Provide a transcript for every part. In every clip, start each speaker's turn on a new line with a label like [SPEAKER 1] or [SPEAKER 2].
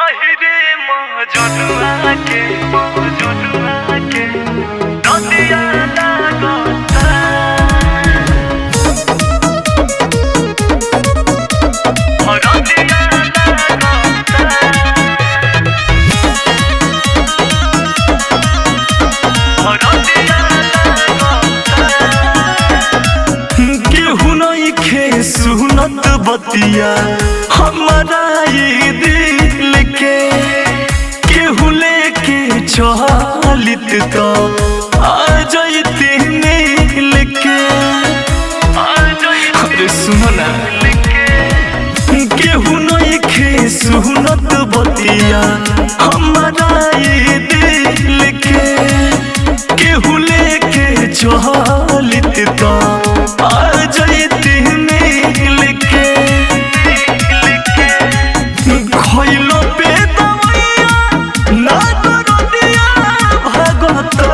[SPEAKER 1] আহিরে মজনুয়া के নদিয়া লাগতা হরদিয়া লাগতা হরদিয়া লাগতা केहू नइखे सुनत बतिया हमारा ये दिल के केहू लेके चलित तो आ जाइते मिल के अरे सुनो ना केहू नइखे सुनत बतिया हमारा ये दिल के केहू लेके चलित तो आ जाइते मिल के खइलो पे दवैया ना दरदिया भागता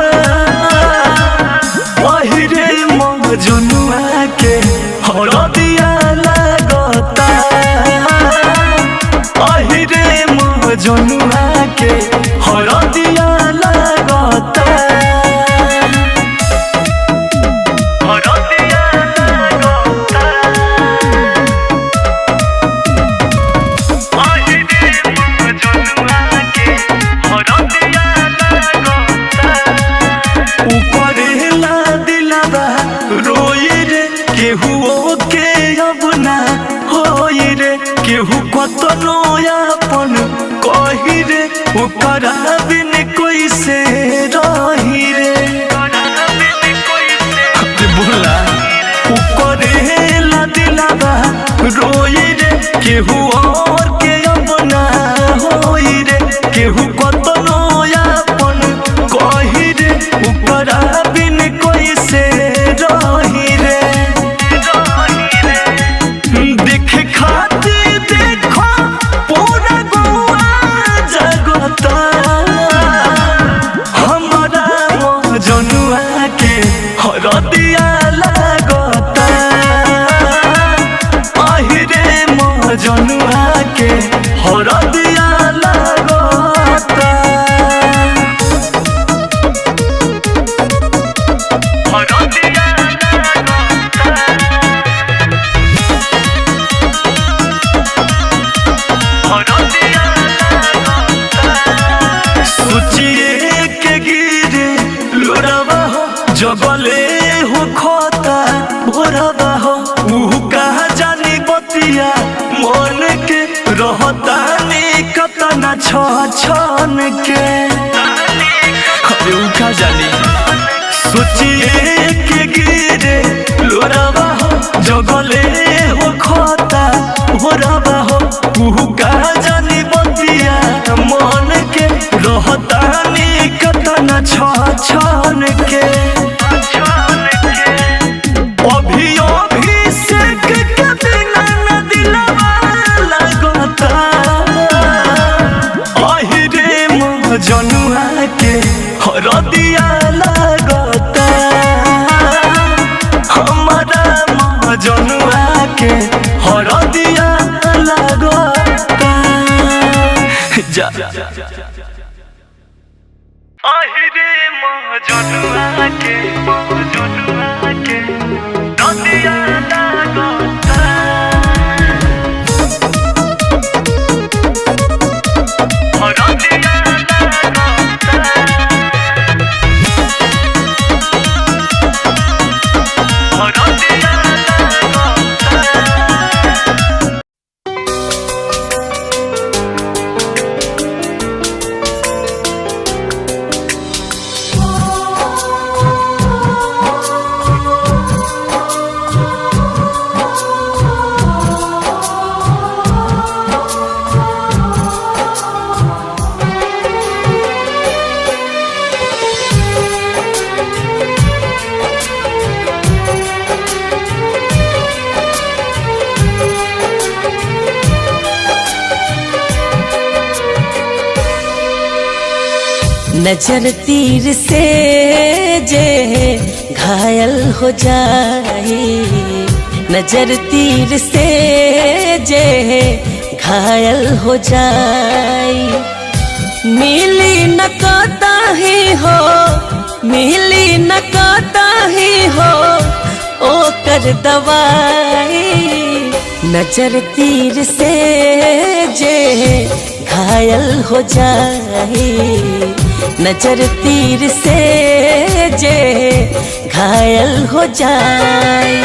[SPEAKER 1] पहिरे मजनुआ के हरदिया लागता पहिरे मजनुआ के हरदिया लागता हरदिया लागता केहू कतनो अपन कही रे ओकरा बिन कैसे रही रे बोला करेला दिलावा रोई रे केहू और के अपना होई रे केहू कतनो अपन कही रे ओकरा बिन कैसे रही रे देखे खातिर देखो पूरा गुआ जगता हमारा मजनुआ के हरदिया लागता আহিरे मजनुआ के हरदिया लागता हरदिया सोचिए के गिरे लोरावा हो जगले हो खोता भोरवा हो कहा जानी बतिया मन के रहता कतना छन के अरे उका जानी सोचिए के गिरे लोरावा हो जगले हो खोता भोरवा हो कहा जानी बतिया मन के रहता कतना छन के अभिषेक के बिना न दिलवा लगता আহিरे मजनुआ के हरदिया लगता हमारा मजनुआ के हरदिया लगता जा আহিरे मजनुआ के नदिया लागता हरदिया लागता हरदिया लागता
[SPEAKER 2] नजर तीर से जे घायल हो जाए, नजर तीर से जे घायल हो जाए, ओकर दवाई। नजर तीर से जे घायल हो जाए, नजर तीर से जे घायल हो जाए।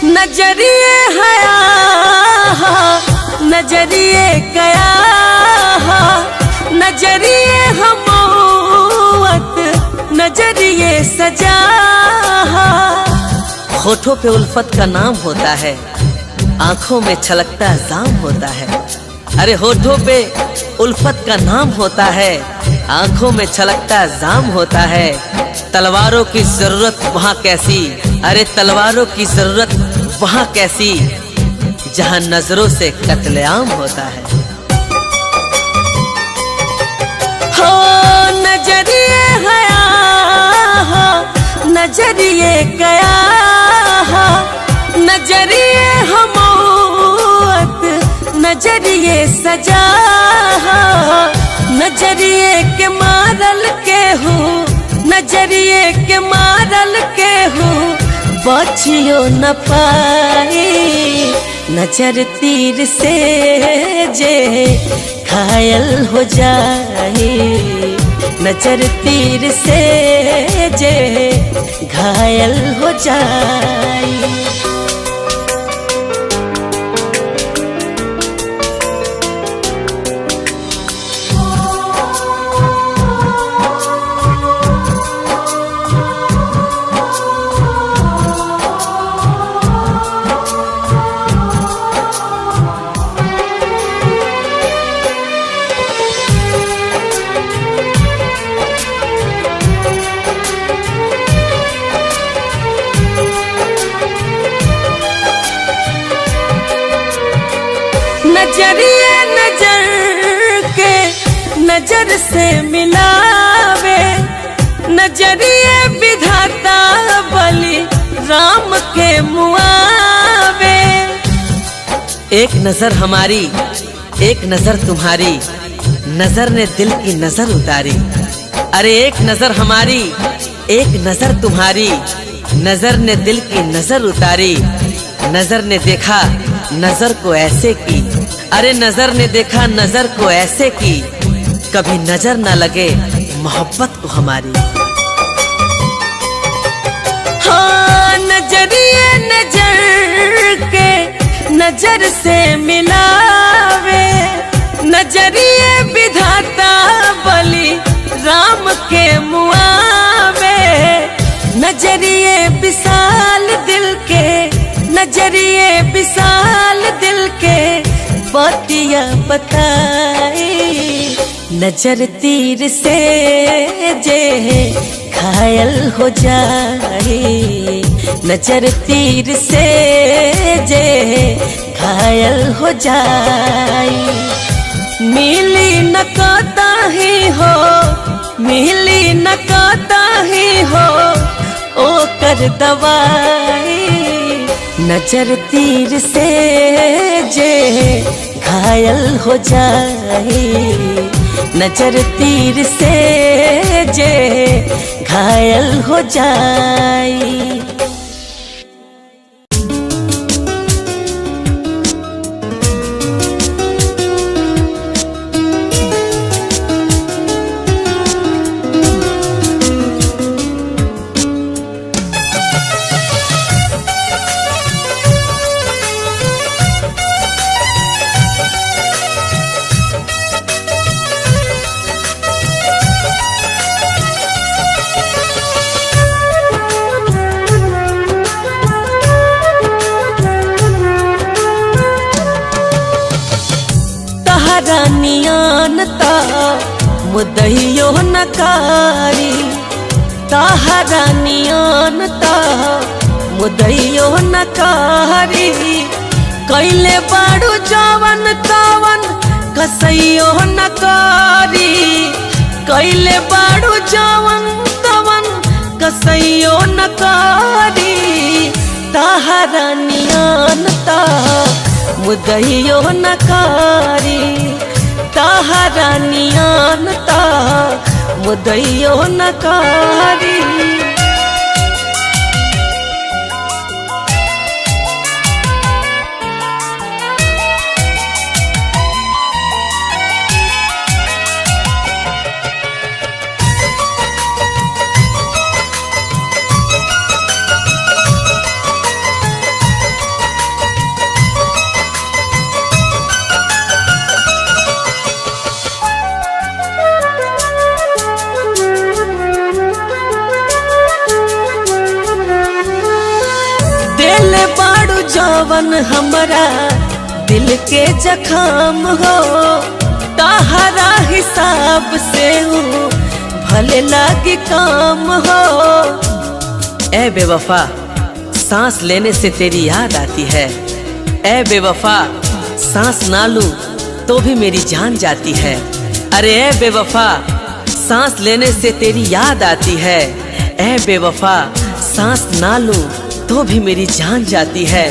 [SPEAKER 2] नजरिए हया नजरिए गया, नजरिए हमौत नजरिए सजा। होठों पे उल्फत का नाम होता है, आंखों में छलकता जाम होता है। अरे होठों पे उल्फत का नाम होता है, आंखों में छलकता जाम होता है। तलवारों की जरूरत वहाँ कैसी, अरे तलवारों की जरूरत वहाँ कैसी, जहाँ नजरों से कत्लेआम होता है। हो नजरिए हया नजरिए गया, नजरिए हमौत नजरिए सजा। नजरिए के मारल के हूँ, नजरिए के मारल के हूँ, बचियो न पाई। नजर तीर से जे घायल हो जाए, नजर तीर से जे घायल हो जाए। नजरिए नजर के नजर से मिलावे, नजरिए विधाता बलि राम के मुआवे। एक नजर हमारी एक नजर तुम्हारी, नजर ने दिल की नजर उतारी। अरे एक नजर हमारी एक नजर तुम्हारी, नजर ने दिल की नजर उतारी। नजर ने देखा नजर को ऐसे की, अरे नजर ने देखा नजर को ऐसे की, कभी नजर न लगे मोहब्बत को हमारी। हाँ नजरिए नजर के नजर से मिलावे, नजरिए विधाता बलि राम के मुआवे। नजरिए विशाल दिल के, नजरिए विशाल दिल के बातिया बताई। नजर तीर से जे घायल हो जाए, नजर तीर से जे घायल हो जाए। मिली न कहता ही हो, मिली न कहता ही हो ओकर दवाई। नजर तीर से जे घायल हो जाए, नजर तीर से जे घायल हो जाए। नियानता मुदहियो नकारी, ताहरा नियानता मुदहियो नकारी। कैले बाड़ू जवन तवन कसैयो न करी, कैले बाड़ू जवन तवन कसैयो न करी, तहरा नियन ता मुदैयो न करी, तहरा नियन ता मुदैयो न करी। जवन हमरा दिल के जखम हो, तहरा हिसाब से भले लागी काम हो। ए बेवफा सांस लेने से तेरी याद आती है, ए बेवफा सांस ना लूं तो भी मेरी जान जाती है। अरे ए बेवफा सांस लेने से तेरी याद आती है, ए बेवफा सांस ना लूं तो भी मेरी जान जाती है।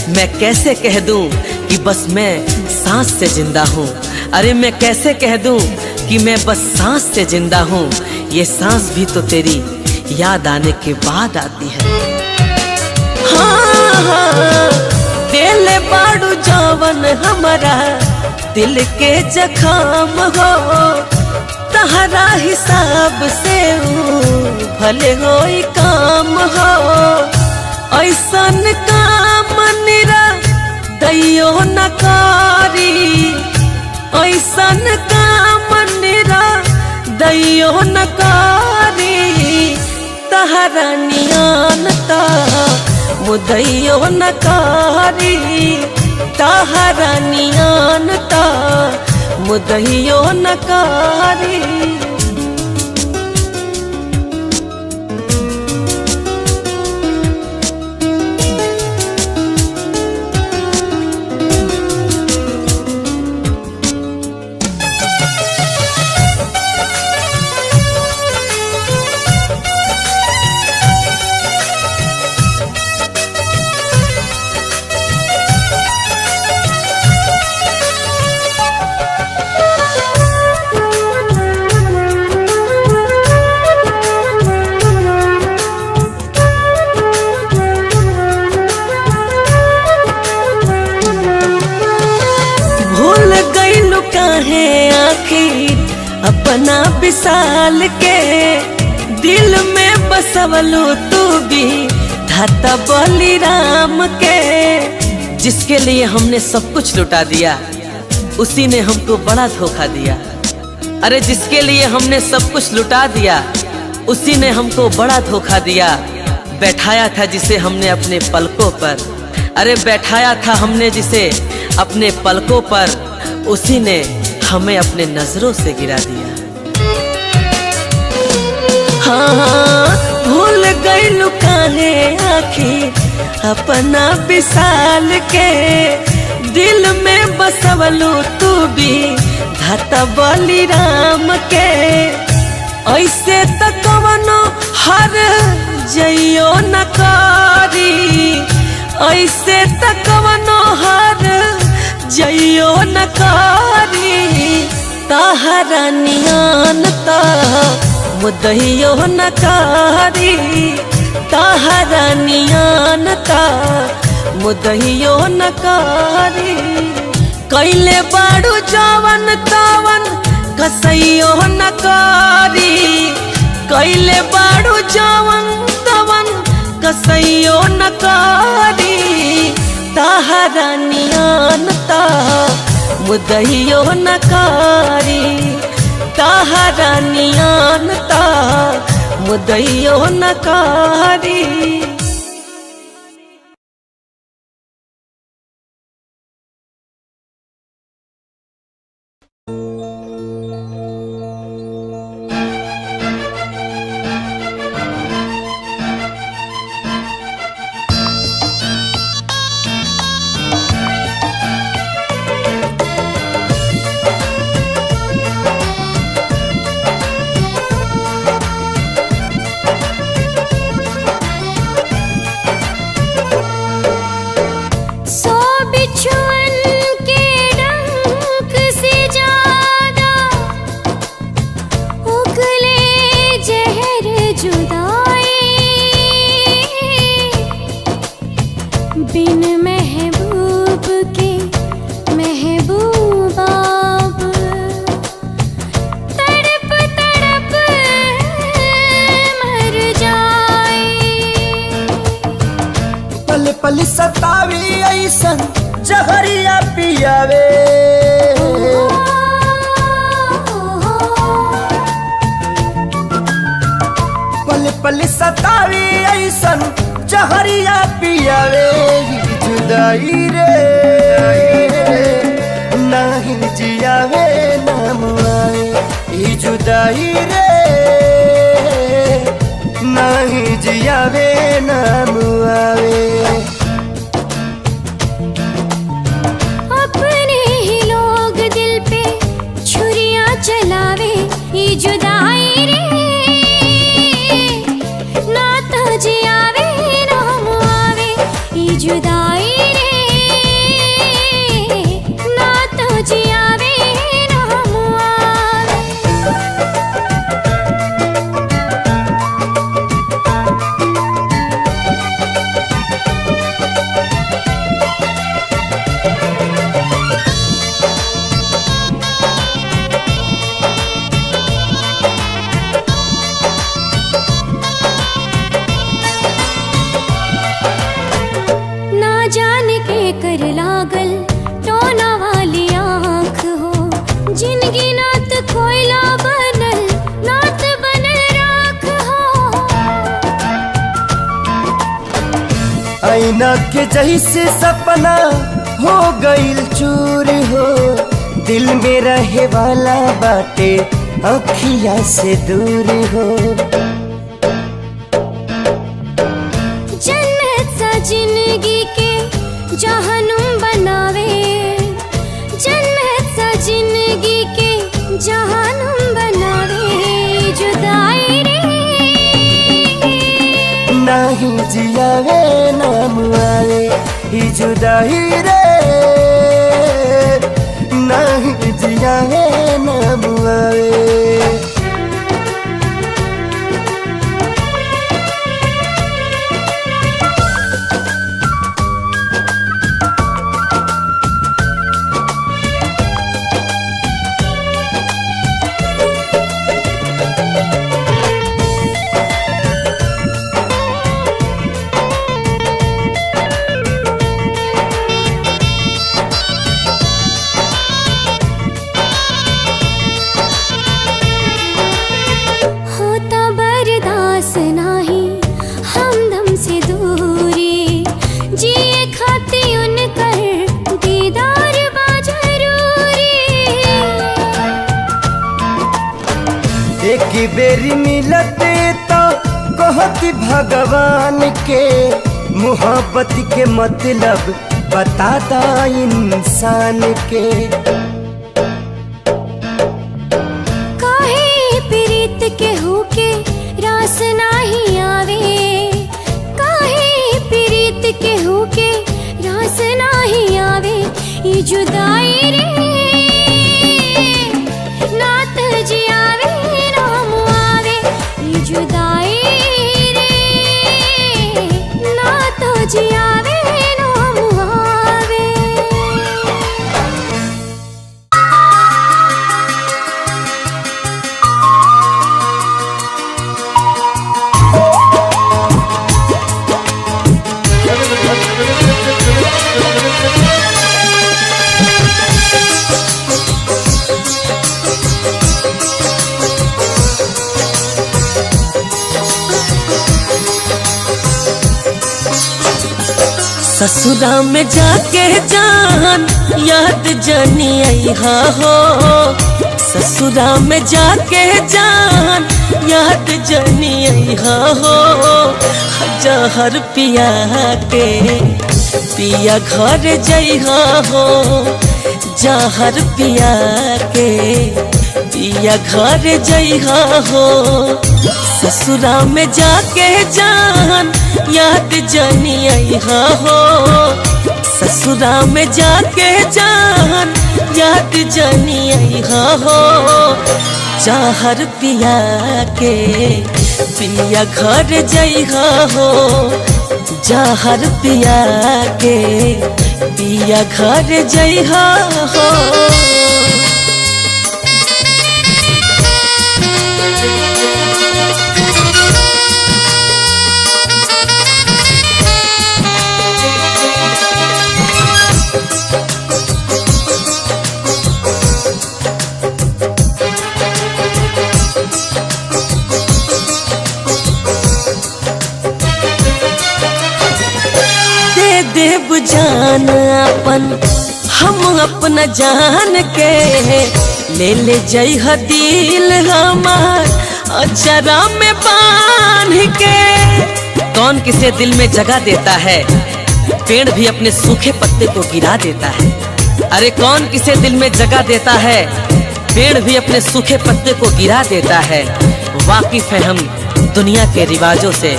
[SPEAKER 2] मैं कैसे कह दूं कि बस मैं सांस से जिंदा हूँ, अरे मैं कैसे कह दूं कि मैं बस सांस से जिंदा हूँ। ये सांस भी तो तेरी याद आने के बाद आती है। हाँ हाँ दिल बाड़ू जवन हमारा दिल के जखम हो, तहरा हिसाब से भले होई काम हो। ऐसन काम निरा दैयो न करी, ऐसन काम निरा दैयो न करी, तहरा नियन ता मुदैयो न करी, तहरा नियन ता मुदैयो न करी। अपना विशाल के दिल में बसवलू तू भी धाता बलिराम के, जिसके लिए हमने सब कुछ लुटा दिया उसी ने हमको बड़ा धोखा दिया। अरे जिसके लिए हमने सब कुछ लुटा दिया उसी ने हमको बड़ा धोखा दिया। बैठाया था जिसे हमने अपने पलकों पर, अरे बैठाया था हमने जिसे अपने पलकों पर, उसी ने हमें अपने नजरों से गिरा दिया। हाँ भूल गई काहे आखिर अपना विशाल के दिल में बसवलू तू भी धाता बलिराम के। ऐसे त कवनो हर जइयो न करी, ऐसे त कवनो हर जइयो न करी, तहरा नियन ता मुदैयो न करी, तहरा नियन ता मुदैयो न करी। कैले बाड़ू जवन तवन कसैयो न करी, कैले बाड़ू जवन तवन कसैयो न करी, तहरा नियन ता मुदैयो न करी, तहरा नियन ता मुदैयो न करी।
[SPEAKER 3] ऐसन जहरिया पियावे। पल पल सतावी ऐसन जहरिया पियावे। जुदाई रे नहीं जियावे नाम आवे। ई जुदाई रे नहीं जियावे नाम आवे।
[SPEAKER 4] अपने ही लोग दिल पे छुरियां चलावे। ये जुदाई रे ना तो जियावे नाम आवे। ये जुदाई रे ना तो जियावे नाम आवे। ना जाने के कर लागल टोना वाली आँख हो। जिनगी नात कोयला बनल नात बनल राख हो।
[SPEAKER 3] आईना के जैसे सपना हो गईल चूर हो। दिल में रहे वाला बाटे अखिया से दूर हो।
[SPEAKER 4] जन्नत सा जिंदगी के जहनुम बनावे। जन्नत सा जिंदगी के जहनुम बनावे। जुदाई रे
[SPEAKER 3] नहीं जियावे नाम आवे। ई जुदाई रे नहीं जियावे नाम आवे।
[SPEAKER 4] होता बर्दाश्त नाही हमदम से दूरी। जिए खाती उनकर दीदार बा जरूरी।
[SPEAKER 3] एक बेरी मिलते तो कहती भगवान के। मोहब्बत के मतलब बताता इंसान के।
[SPEAKER 4] काहे प्रीत के होके रास नाही आवे। काहे प्रीत के होके रास नाही आवे। ये जुदाई रे नात जियावे नाम आवे। ये जुदाई रे नात जियावे नाम आवे।
[SPEAKER 2] ससुरा में जाके जान याद जनी अइहा हो। ससुरा में जाके जान याद जनी अइहा हो। जहर पिया के पिया घर जइहा हो। जहर पिया के पिया घर जइहा हो। ससुरा में जाके जान याद जनी अइहा हो। ससुरा में जाके जान याद जनी अइहा हो। जहर पिया के पिया घर जइहा हो। जहर पिया के पिया घर जइहा हो। देव जान अपन हम अपना जान के, ले ले जइह दिल हमार अचरा में बांध के। कौन किसे दिल में जगह देता है, पेड़ भी अपने सूखे पत्ते को गिरा देता है। अरे कौन किसे दिल में जगह देता है, पेड़ भी अपने सूखे पत्ते को गिरा देता है। वाकिफ है हम दुनिया के रिवाजों से,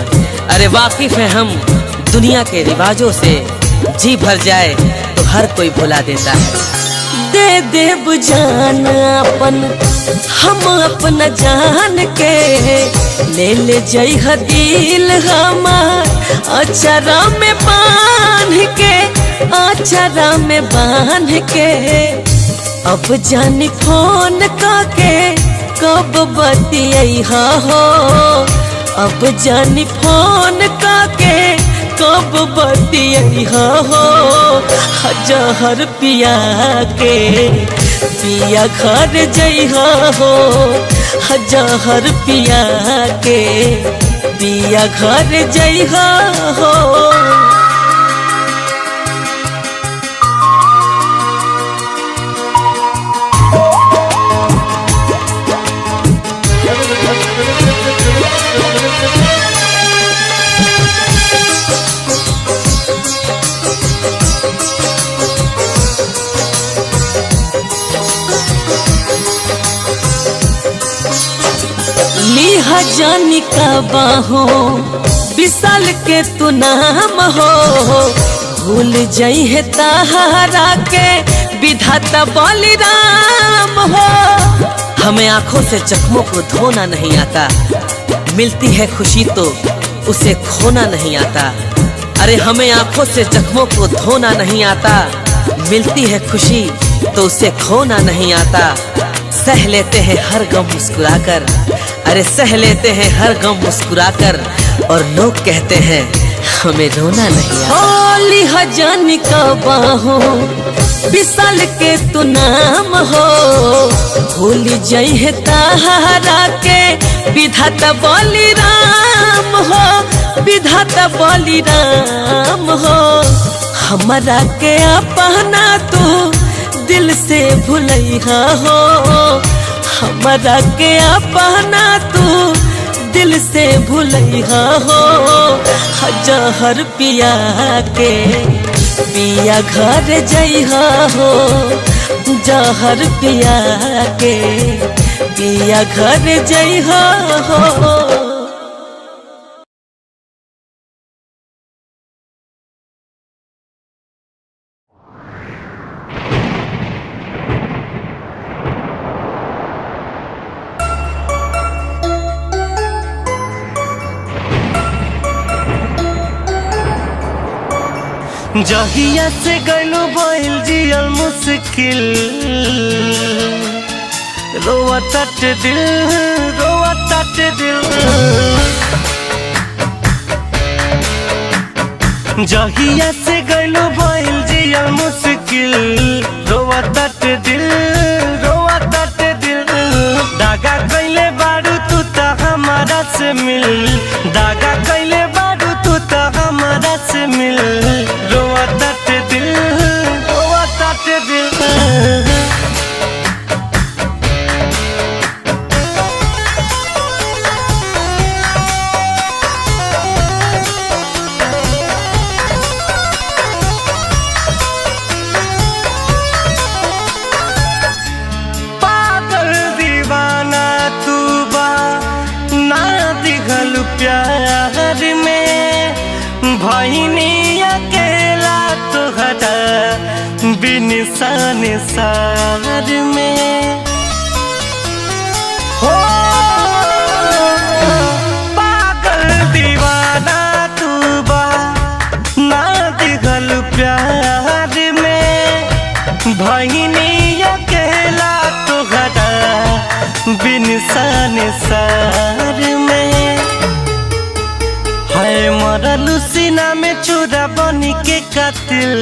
[SPEAKER 2] अरे वाकिफ है हम दुनिया के रिवाजों से। जी भर जाए तो हर कोई भुला देता है। दे देव जान अपन हम अपना जान के, ले ले जइह दिल हमार अचरा में बांध के, अचरा में बांध के। अब जानी फोन काके कब बतिया हो, अब जानी फोन काके कब बतिया हो। जहर पिया के पिया घर जइहा हो, जहर पिया के पिया घर जइहा हो। लिहा जानी का बाहो विशाल के तू नाम हो, भूल जई है तारा के विधाता बलिराम हो। हमें आंखों से जख्मों को धोना नहीं आता, मिलती है खुशी तो उसे खोना नहीं आता। अरे हमें आंखों से जख्मों को धोना नहीं आता, मिलती है खुशी तो उसे खोना नहीं आता। सह लेते हैं हर गम मुस्कुराकर, अरे सह लेते हैं हर गम मुस्कुराकर, और लोग कहते हैं हमें रोना नहीं आता। लिहा जानी का बाहो विशाल के तू नाम हो, भूल जई है तारा के विधाता बलिराम हो, विधाता बलिराम हो। हमारा के अपना तू दिल से भुलैहा हो, हमारा के अपना तू दिल से भुलैहा हो। जहर पिया के पिया घर जइहा हो, जहर पिया के पिया घर जइहा हो।
[SPEAKER 3] जहिया से गइलो बैल जियल मुश्किल, रोआ तट दिल, रोआ तट दिल। जहिया से गइलो बैल जियल मुश्किल, रोआ तट दिल, रोआ तट दिल। दागा कइले बारू तू त हमारा से मिल, दागा कइले बारू तू त हमारा से मिल। रोआ तट दिल, रोआ तट दिल। पागल दीवाना तू बा ना दिखल प्यार में, भइनी अकेला तोहरा बिन सान सार में। हो पागल दीवाना तू बा ना दिखल प्यार में, भइनी अकेला तोहरा बिन सान सार में। है मरलू सीना में चूरा बनी के कातिल,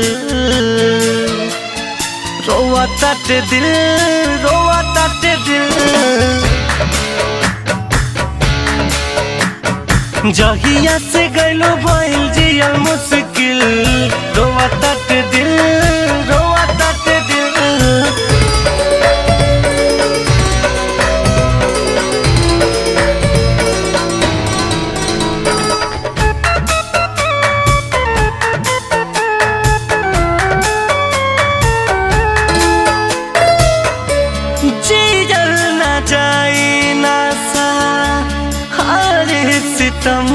[SPEAKER 3] रोआ तट दिल, रोआ तट दिल। जहिया से गइलो भइल जियल मुश्किल रोवा तट दिल रोवा तट दिल जियल ना जाई ना सा हरे सितम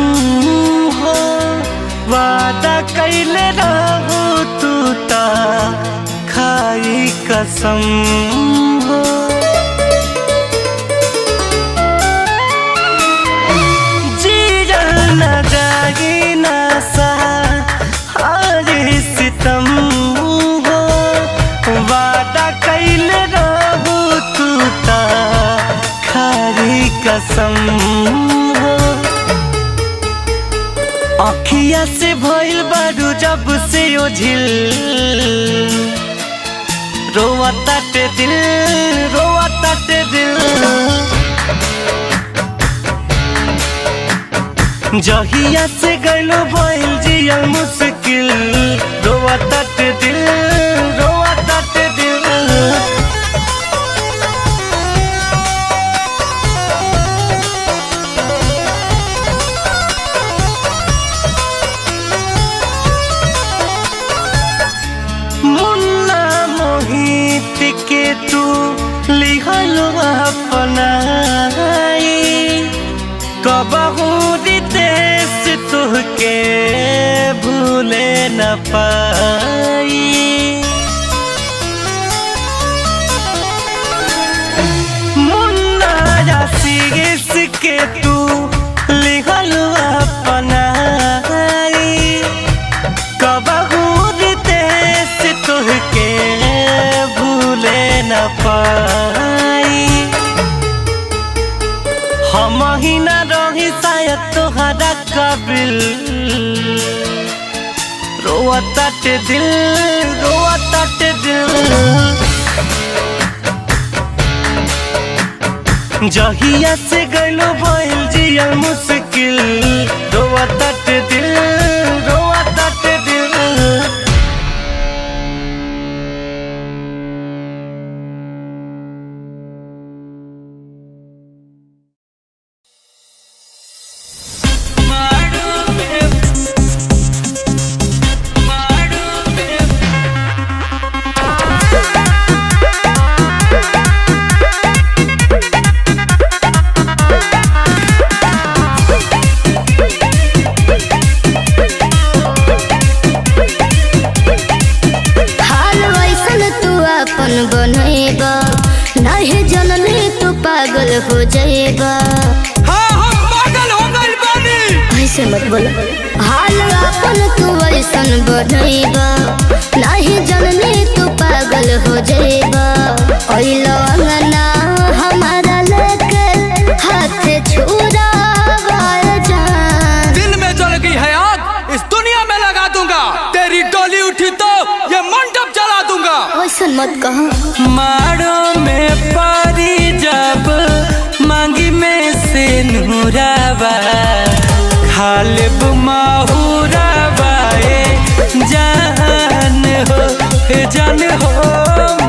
[SPEAKER 3] हो वादा कैले रहू तू ता खाई कसम हो जियल ना जाई ना सा हरे सितम हो वादा कैले रहू तू ता खाई कसम हो अखिया से भइल बारू जब से ओ झिल रोवा ताटे दिल रोवा ताटे दिल जहिया से गइलो भइल जियल मुश्किल रोवा ताटे दिल रोवा ताटे दिल मुन्ना मोहित के तू लिखलो अपनाई कबहू रितेश तुहके भूले न पाई मुन्ना आशीष के तू लिखलो अपनाई कबहू रितेश तुहके भूले न पाई हम ही न रही शायद तोहरा काबिल रोवा ताटे दिल रोवा ताटे दिल जहिया से गइलो भइल जियल मुश्किल रोवा ताटे दिल रोवा ताटे दिल
[SPEAKER 4] बनैबा नहीं जनले तू पागल हो जाएगा।
[SPEAKER 5] हाँ हम पागल हो गइल बानी।
[SPEAKER 4] ऐसे मत बोला हाल अपन तू ऐसन बनैबा नहीं जनले तू पागल हो जाएगा। ओइलो अंगना हमारा लेके हाथ छुरावा जान
[SPEAKER 5] दिल में जल गई है आग इस दुनिया में लगा दूंगा। तेरी डोली उठी तो ये मंडप जला दूंगा।
[SPEAKER 4] ऐसन मत कहो
[SPEAKER 3] मारो में पारी जब मांगी में से नूराबा खालिब माहुराबा जान हो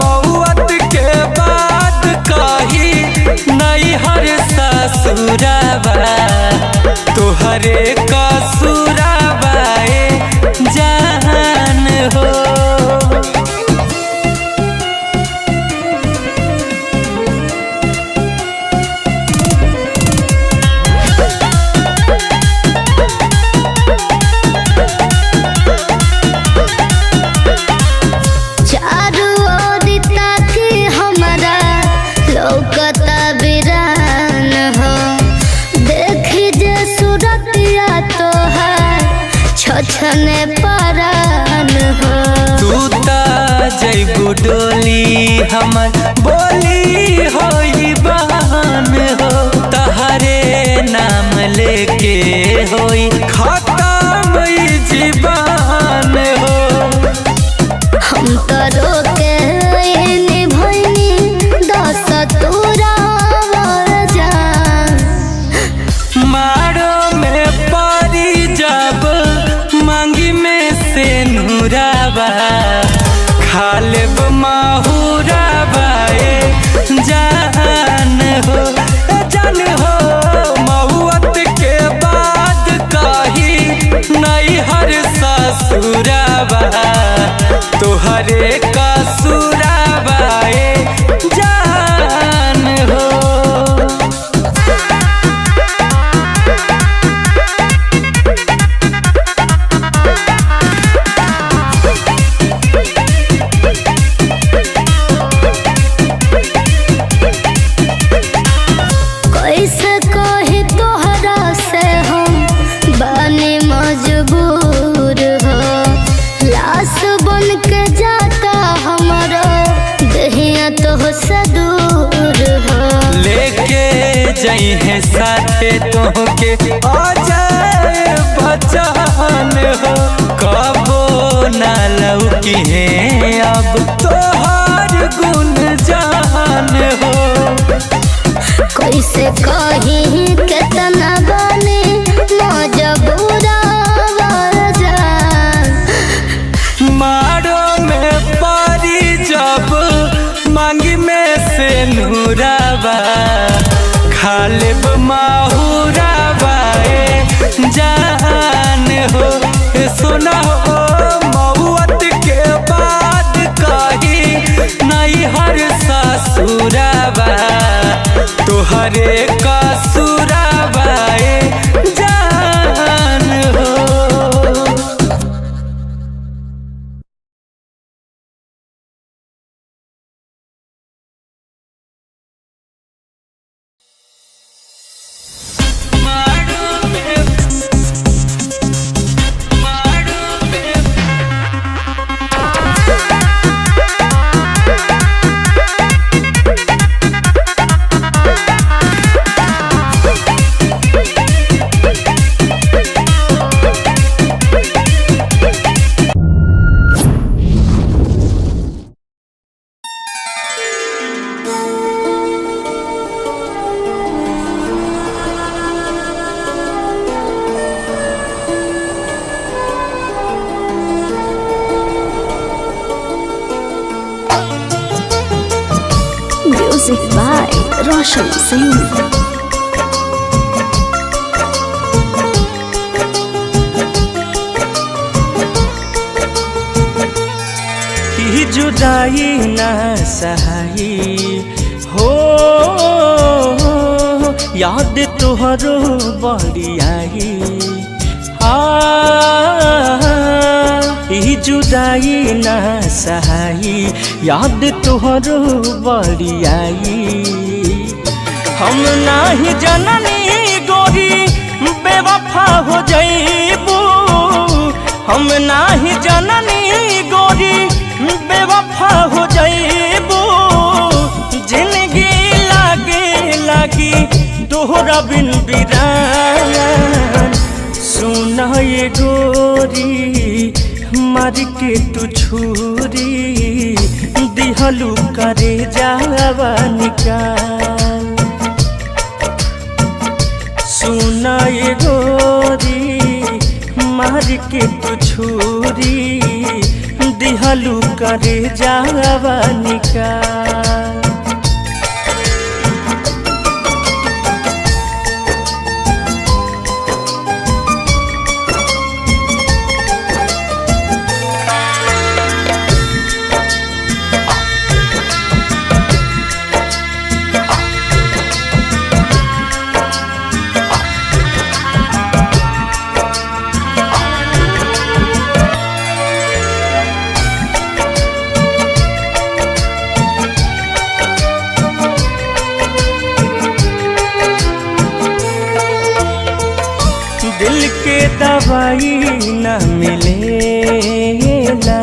[SPEAKER 3] मौत के बाद कही नहीं हर ससुराबा तोहरे कसूराबा जान हो।
[SPEAKER 4] छने परान हो
[SPEAKER 3] तू ता जैबू डोली हमर बोली होई बहान हो तहरे नाम लेके होई खत्म ई जीवन हो।
[SPEAKER 4] हम तो रोके निभैनी दस तोरा जान
[SPEAKER 3] मारो में तोहरे कसुराबाए जान हो।
[SPEAKER 4] कैसे कहे तोहरा से हम बने मजबूर हो, लाश बन के जाता हमारा दहिया तो से दूर हो।
[SPEAKER 3] लेके जइहे साथे तोहके आ जाए बचान हो, कबो ना लौकी है अब तोहार गुन जान हो।
[SPEAKER 4] कैसे कही कितना बने मजबूरा जान,
[SPEAKER 3] मारो में पारी जब मांगी में से नूराबा, खालिब माहुराबा जान हो। सुना हो मौत के बाद कही नहीं हर ससुराबा, तोहरे कसुराबाए जान हो।
[SPEAKER 4] Music by Roshan Singh.
[SPEAKER 3] ही जुदाई ना सहाई हो, याद तोहरो बड़ी आई। ही जुदाई ना सहाई, याद तोहरो बड़ी आई। हम नाही जननी गोरी बेवफा हो जाइबू, हम नाही जननी गोरी बेवफा हो जाइबू। जिंदगी लागी दोहरा बिन बिरान, सुना ये गोरी मार के तू छुरी, दिहलू करे जावा निकाल। सुना ये गोरी मार के तू छुरी, दिहलू करे जावा निकाल। दिल के दवाई न मिलेला,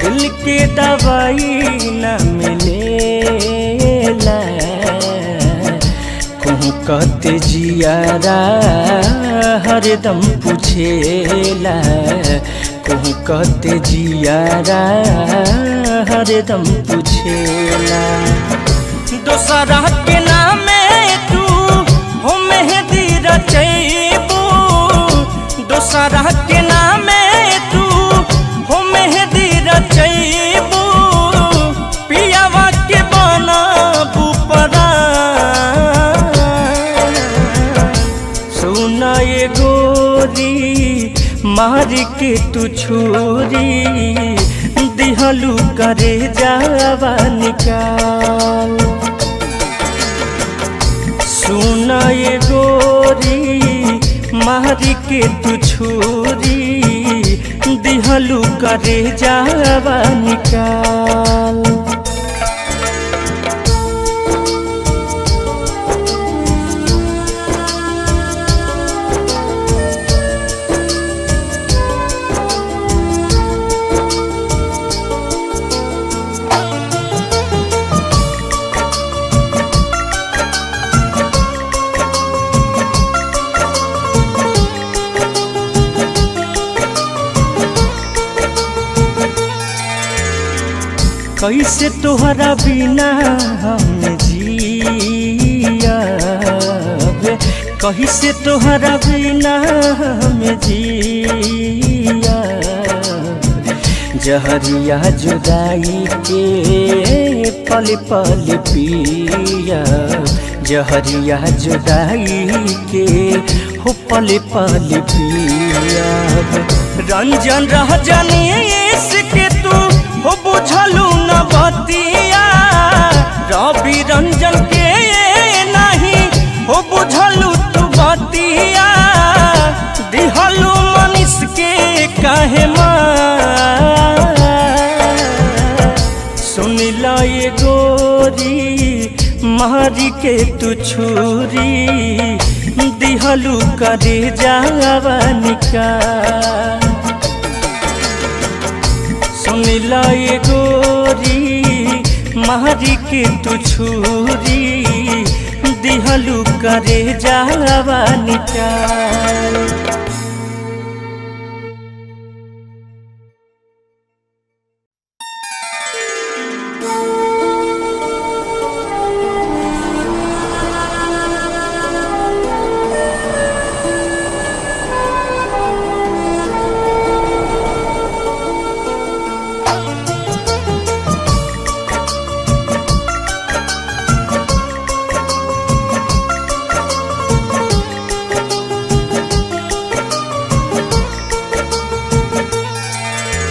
[SPEAKER 3] दिल के दवाई न मिलेला। कहूँ कहते जियारा हरदम पूछेला, कहूँ कहते जियारा हरदम पूछेला। दोसरा के नामे तू हो मेहंदी रचैबू, दोसरा के नामे तू हो मेहंदी रचैबू। पियावा के बनबू परान, सुना ये गोरी मार के तू छुरी दिहलू करे जावा निकाल। सुना ये गोरी मार के तू छुरी दिहलू करे जावा निकाल। कैसे तोहरा बिना हम जियाब, कैसे तोहरा बिना हम जियाब। जहरिया जुदाई के पल पल पिया, जहरिया जुदाई के हो पल पल पिया। रंजन रह जाने इसके तू हो बुझलू न बतिया, रवि रंजन के नहीं हो बुझलू तू बतिया। दिहलू मनीष के काहे सुन ला ये गोरी मारी के तू छुरी दिहलू करे जावा निकाल। सुन ला ये गोरी मारी के तू छुरी दिहलू करे जावा निकाल।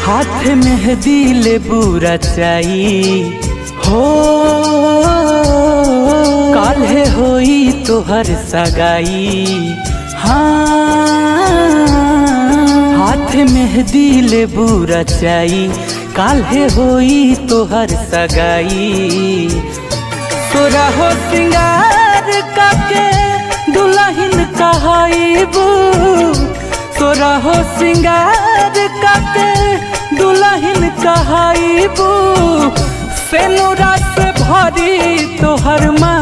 [SPEAKER 3] हाथ मेहंदी ले बुरा चाई हो, काल्हे होई तोहर सगाई। हाँ हाथ मेहंदी ले बुरा चाई, काल्हे होई तोहर सगाई। तोरा हो सिंगार काके दुल्हन कहाईबू, तोरा हो सिंगार काके दुल्हन कहाईबू। सेनुरा से भरी तोहर मांग,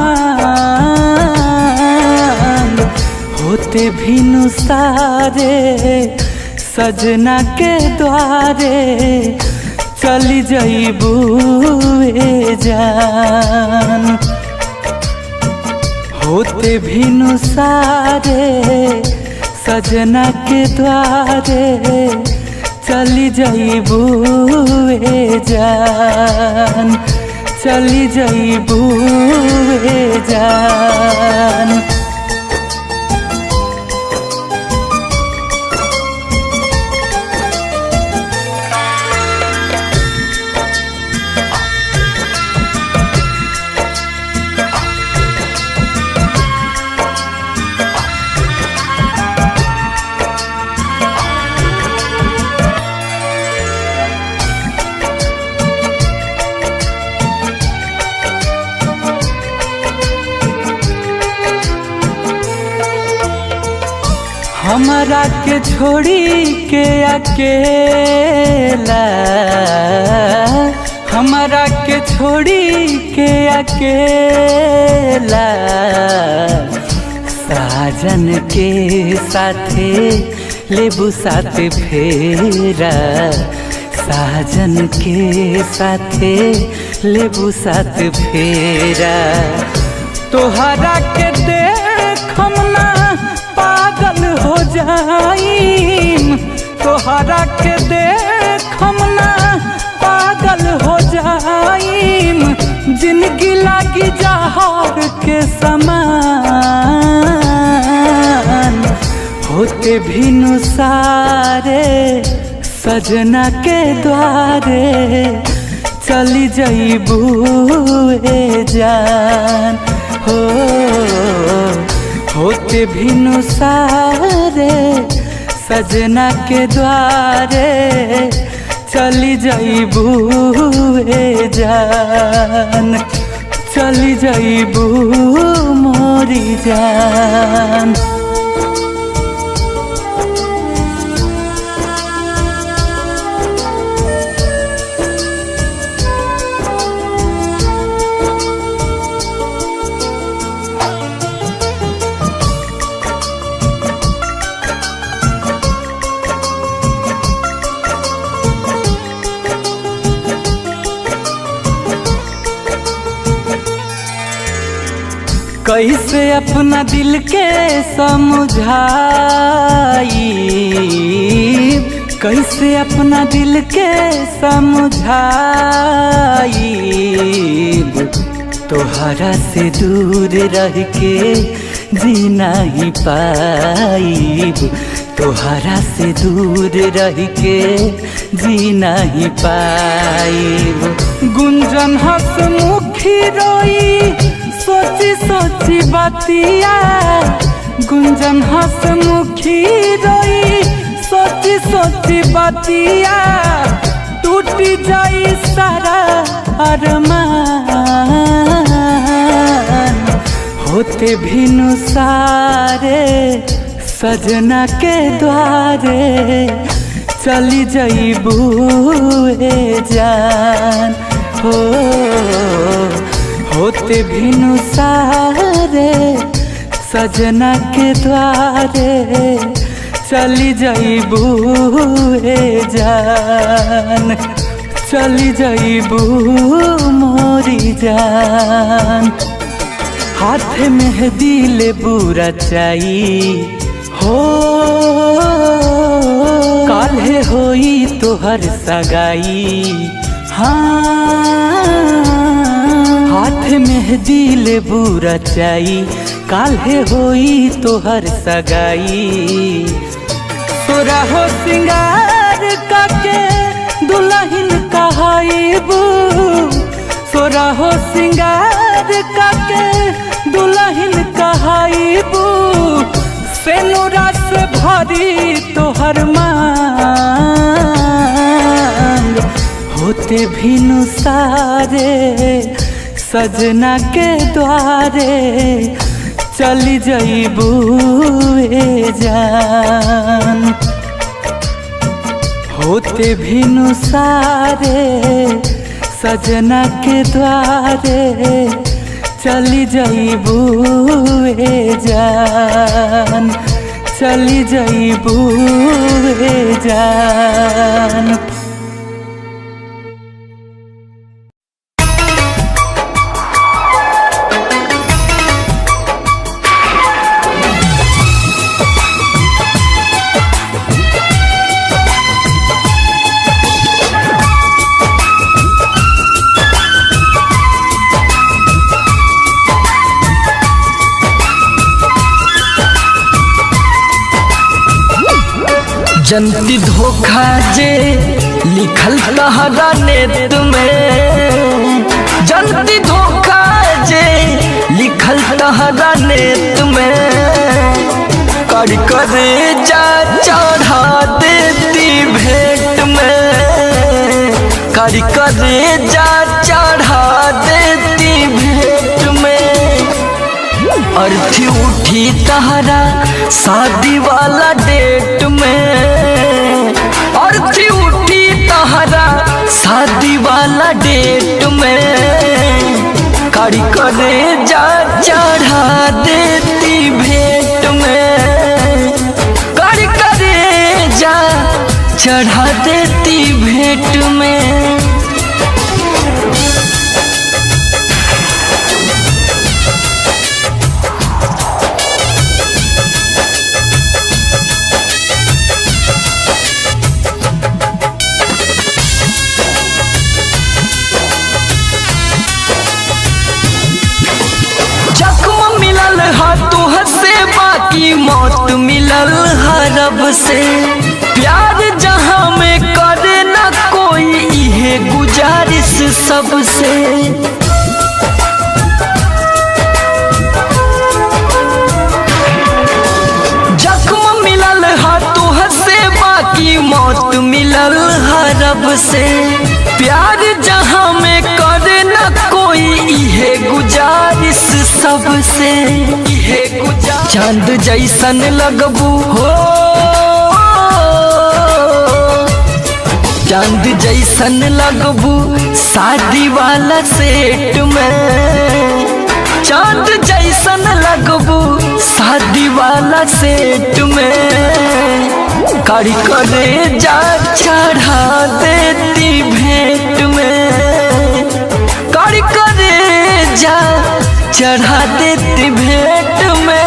[SPEAKER 3] होते भी नुसारे सजना के द्वारे चली जाइबू जान। होते भी नुसारे सजना के द्वारे चली जाइबू जान, चली जाइबू जान। हमरा के छोड़ी के अकेला, हमरा के छोड़ी के अकेला। साजन के साथे लेबू साथ फेरा, साजन के साथे लेबू साथ फेरा। तोहरा के देखम ना पागल हो जाईम, तोहरा के देखम ना पागल हो जाईम। जिंदगी लागी जहर के समान, होते होते भी नुसारे सजना के द्वारे चली जइबू ए जान हो। होते भी नुसारे सजना के द्वारे चली जइबू ए जान, चली जइबू मोरी जान। कैसे अपना दिल के समझाई, कैसे अपना दिल के समझाई, तोहरा से दूर रह के जीना ही पाईब, तोहरा से दूर रह के जीना ही पाईब। गुंजन हंसमुखी रोई सोची सोची बतिया, गुंजन हंसमुखी रोई सोची सोची बतिया, टूटी जाई सारा अरमान। होते भी नुसारे सजना के द्वारे चली जइबू ए जान हो। होते भी नुसारे सजना के द्वारे चली जइबू ए जान, चली जइबू मोरी जान। हाथ मेहंदी लेबू रचाई हो, काल्हे होई तोहर सगाई। हाँ हाथ मेहंदी लेबू रचाई, काल्हे होई तोहर सगाई। तोरा हो सिंगार काके दुल्हन कहाईबू, तोरा हो सिंगार काके दुल्हन कहाईबू। सेनुरा से भरी तोहर मांग, होते भी नुसारे सजना के द्वारे चली जइबू ए जान। होते भी नुसारे सजना के द्वारे चली जइबू ए जान, चली जइबू ए जान।
[SPEAKER 6] जनती धोखा जे लिखल तहरा नेत में, जनती धोखा जे लिखल तहरा नेत में, कर करे जा चढ़ा देती भेंट में, कर करे जा चढ़ा देती भेंट में। अर्थी उठी तहरा शादी वाला डेट में, अर्थी उठी तहरा शादी वाला डेट में, करी करे जा चढ़ा देती भेंट में, करी करे जा चढ़ा देती भेंट में। जख्म मिलल हा तुह से बाकी मौत मिलल हरा, सबसे। प्यार जहाँ में करे ना कोई, इहे गुजारिश सबसे। जख्म मिलल हाथों से, बाकी मौत मिलल हर रब से। प्यार जहाँ में करे ना कोई, इहे गुजारिश सबसे। इहे गुजारिश चांद जैसन लगबू हो, चांद जैसन लगबू शादी वाला सेट में। चांद जैसन लगबू शादी वाला सेट में। कड़ी करे जा चढ़ा देती भेंट में। कड़ी करे जा चढ़ा देती भेंट में।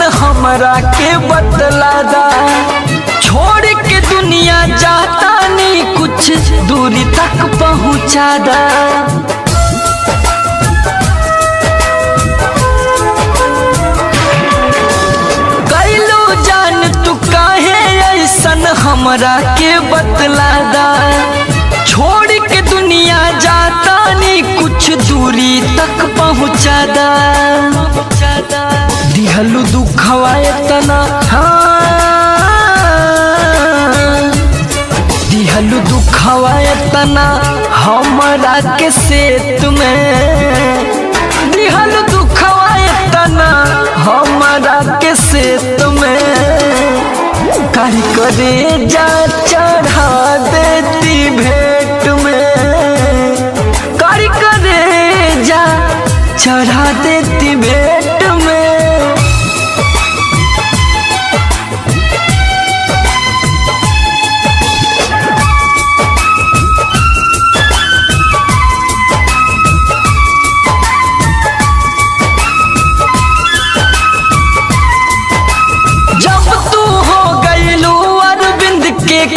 [SPEAKER 6] हमरा के बतला दा, छोड़ के दुनिया जाता नहीं, कुछ दूरी तक पहुँचा दा। कैलो जान तू काहे ऐसन, हमरा के बतला दा। छोड़ के दुनिया जाता नहीं, कुछ दूरी तक पहुँचा दा। दिहलु दुखवा इतना, दिहलु दुखवा इतना हमरा के सेत में। दिहलु दुखवा इतना हमरा के सेत में। कारी करे जा चढ़ा देती भेंट में। कारी करे जा चढ़ा देती भेंट में।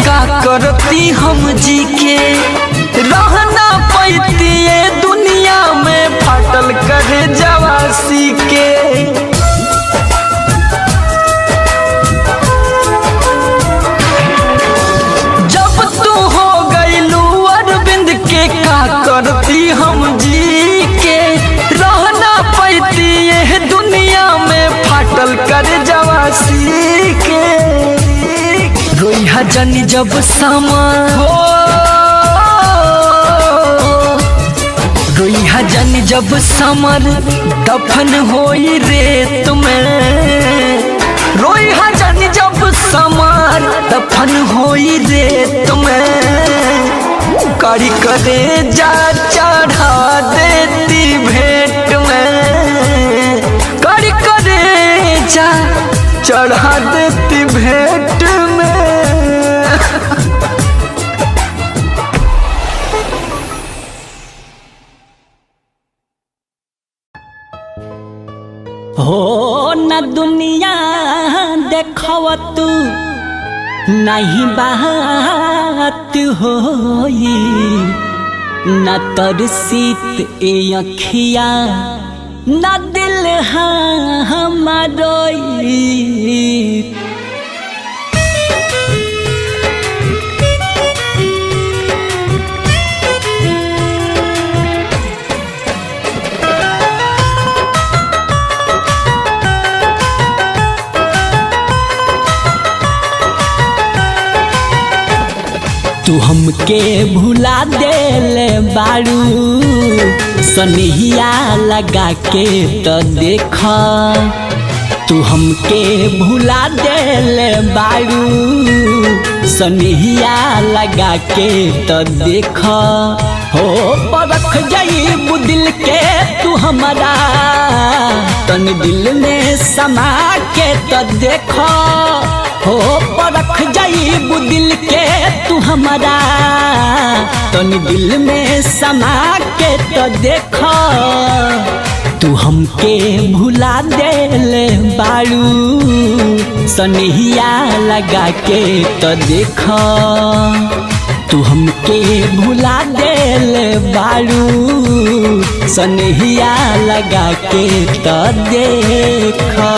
[SPEAKER 6] का करती हम जी के, रहना पैती ये दुनिया में फाटल करे जवासी के। जब तू हो गईलू अरविंद के, का करती हम जी के। रहना पैती ये दुनिया में फाटल करे जवासी के। रोइहा जानी जब समा हो, रोइहा जानी जब समर दफन होई रेत में। रोइहा जानी जब समर दफन होई रेत में। कड़ी करे जा चढ़ा देती भेंट में। कड़ी करे जा चढ़ा देती भेंट में।
[SPEAKER 2] हो न दुनिया देखव तू नहीं बात होई, न तरसीत ए अखिया न दिल हमारोई। तू हमके भुला देले बारू, सनहिया लगा के तो देखा। तू हमके भुला देले बारू, सनहिया लगा के तो देखा। हो परख जाइबू दिल के तू हमारा, तन दिल में समा के तो देखा। हो परख जाइबू
[SPEAKER 6] जाइबू दिल के तू हमारा, तनी दिल में समा के तो देखो, तू हमके भुला देले बाड़ू, सनहिया लगा के तो देखो, तू हमके भुला देले बाड़ू, सनहिया लगा के तो देखो।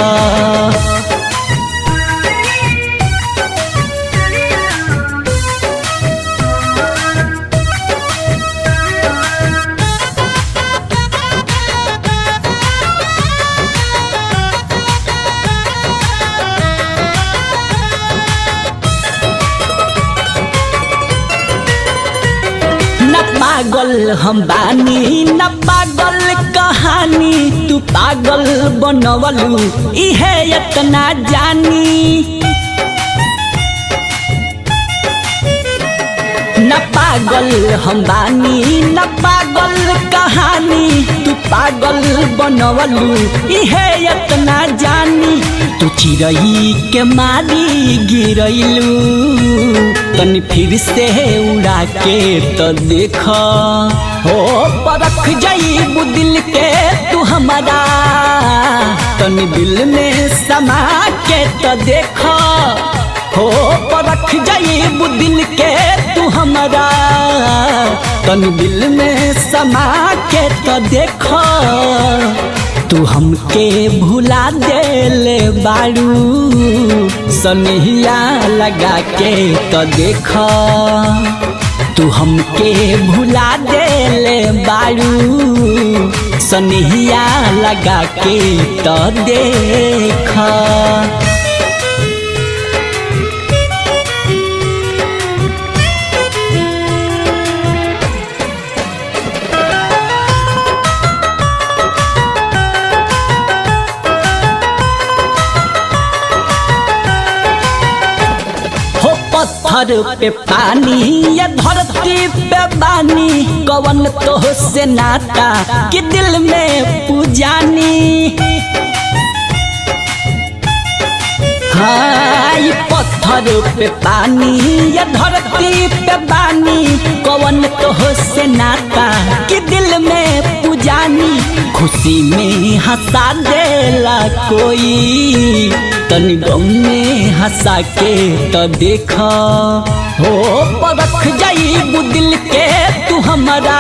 [SPEAKER 6] पागल हम बानी न पागल कहानी, तू पागल बनवलू इहे इतना जानी, न पागल हम बानी न पागल कहानी, तू पागल बनवलू इहे इतना जानी, तू चिड़ई के मारी गिरैलू, तनी फिर से उड़ा के तो देखो, हो परख जाइबू दिल के तू हमारा, तनी दिल में समा के तो देखो, हो परख जाइबू दिल के तू हमारा, तनी दिल में समा के तो देखो, तू हमके भुला देले बाड़ू, सनहिया लगा के तो देखो, तू हमके भुला देले बाड़ू, सनहिया लगा के तो देखो। पत्थर पे पानी या धरती पे बानी, कवन तो से नाता कि दिल में पूजानी, हाँ ये पत्थर पे पानी या धरती पे बानी, कवन तो से नाता कि दिल में पूजानी, खुशी में हंसा देला कोई, तनी गम में हंसा के तो देखो, हो परख जाइबू दिल के तू हमारा,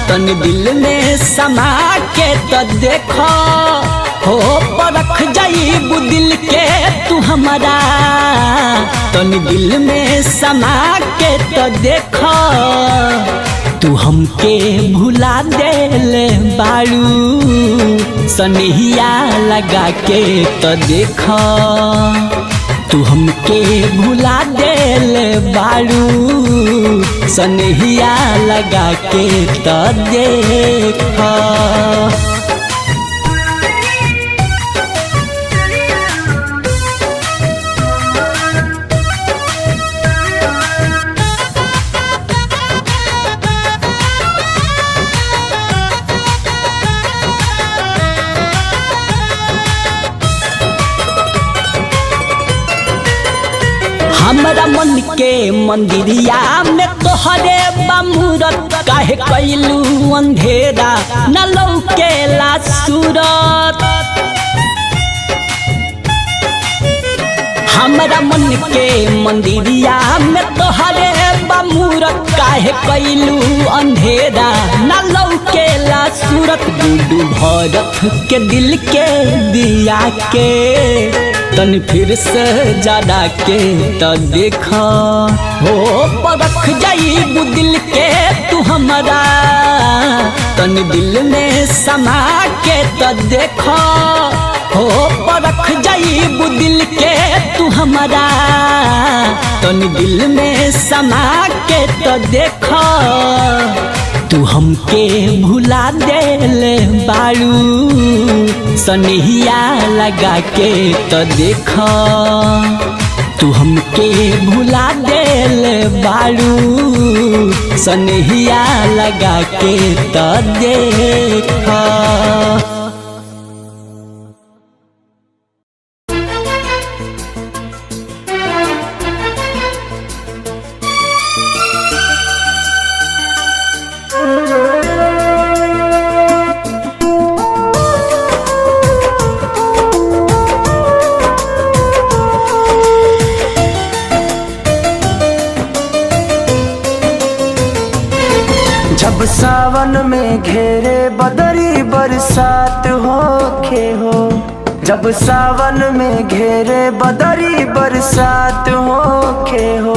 [SPEAKER 6] तनी दिल में समा के तो देखो, हो परख जाइबू दिल के तू हमारा, तनी दिल में समा के तो देखो, तू हमके भुला देले बाड़ू, सनहिया लगा के तो देखो, तू हमके भुला देले बाड़ू, सनहिया लगा के तो देखो। हमरा मन के मंदिरिया में तोहरे बमूरत, काहे कैलू अंधेरा न लौकेला सूरत, हमरा मन के मंदिरिया में तोहरे बमूरत, काहे कैलू अंधेरा न लौकेला सूरत, गुडू भरत के दिल के दिया के, तनी फिर से जरा के तो देखो, हो परख जाइबू दिल के तू हमारा, तनी दिल में समा के तो देखो, हो परख जाइबू दिल के तू हमारा, तनी दिल में समा के तो देखो, तू हमके भुला देले बाड़ू, सनहिया लगा के तो देखो, तू हमके भुला देले बाड़ू, सनहिया लगा के तो देखो। सावन में घेरे बदरी बरसात होखे हो, जब सावन में घेरे बदरी बरसात होखे हो,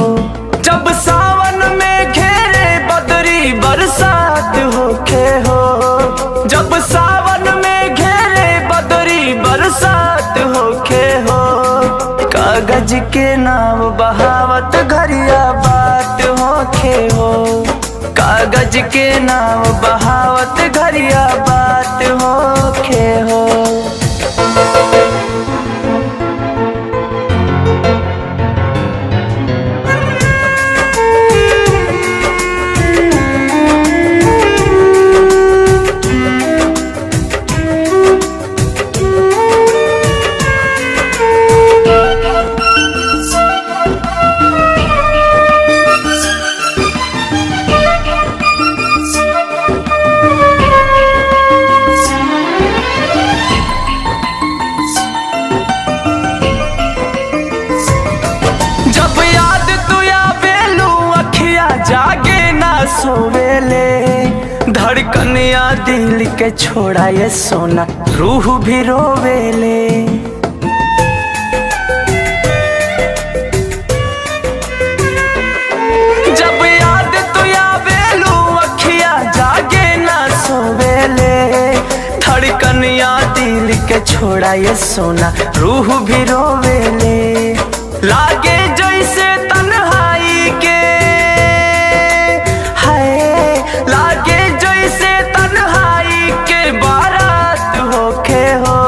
[SPEAKER 6] जब सावन में घेरे बदरी बरसात होखे हो, जब सावन में घेरे बदरी बरसात होखे हो, कागज के नाव बहावत घरिया बात होखे हो, कागज के नाव बहावत घरिया बात होखे हो। सोवेले धड़कनिया दिल के छोड़ा ये सोना रूह भी रोवेले, जब याद तू आवेलू अखिया जागे ना सोवेले, धड़कनिया दिल के छोड़ा ये सोना रूह भी रोवेले, लागे जैसे तन्हाई के लागे जैसे तन्हाई के बारात होखे हो,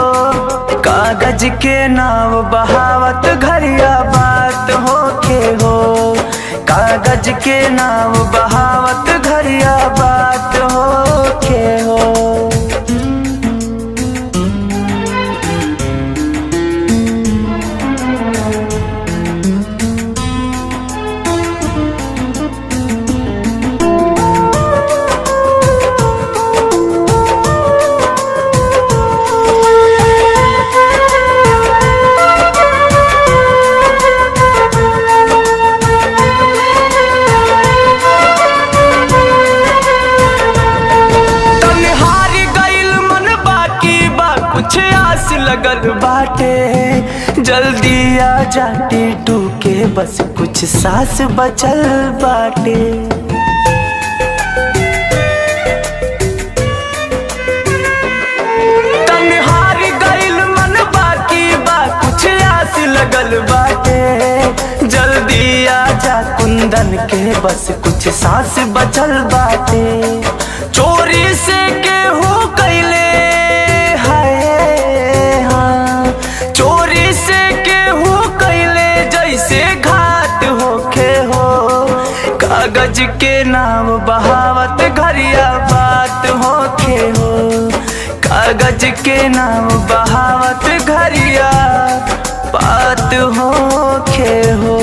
[SPEAKER 6] कागज के नाव बहावत घरिया बात होखे हो, कागज के नाव बहावत घरिया बात होखे हो। लगल बाटे जल्दी आ जाटी टूके बस कुछ सांस बचल बाटे, तन्हार गइल मन बाकी बा कुछ आस लगल बाटे, जल्दी आ जा कुंदन के बस कुछ सांस बचल बाटे, चोरी से केहू कैले चोरी से केहू कैले जैसे घाट होखे हो, कागज के नाम बहावत घरिया बात होखे हो, कागज के नाम बहावत घरिया बात होखे हो।